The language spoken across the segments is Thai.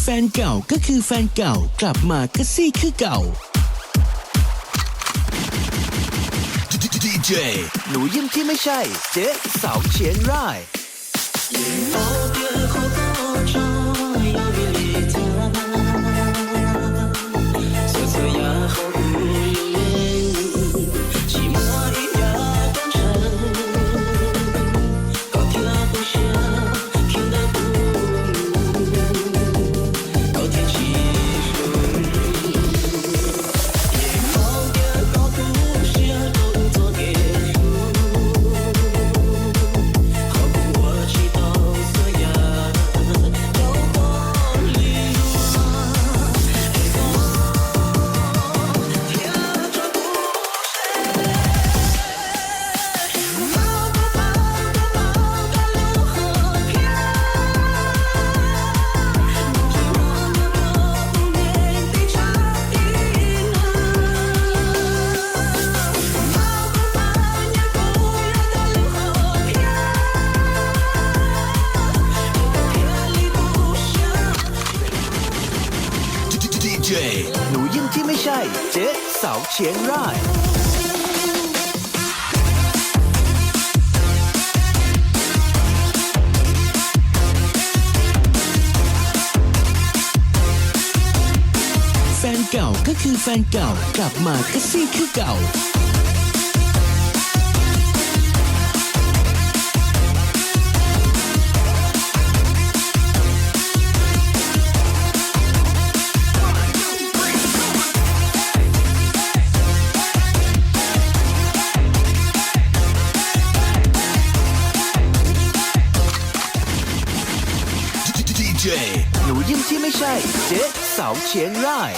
แฟนเก่าก็คือแฟนเก่ากลับมาก็ซี่คือเก่าดีเจหนูยิ้มที่ไม่ใช่เจ๊สาวเชียนร่ายหนูยิ้มที่ไม่ใช่เจ๊สาวเชียงรายแฟนเก่าก็คือแฟนเก่ากลับมาก็ซี่คือเก่าหนูยิ้มที่ไม่ใช่เจ๊สาวเชียงราย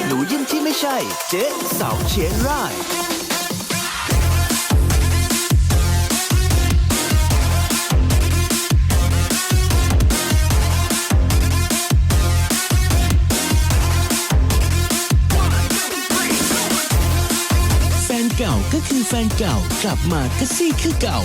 หนูยิ้มที่ไม่ใช่เจ๊สาวเชียงรายแฟนเก่าก็คือแฟนเก่ากลับมาก็ซี่คือเก่า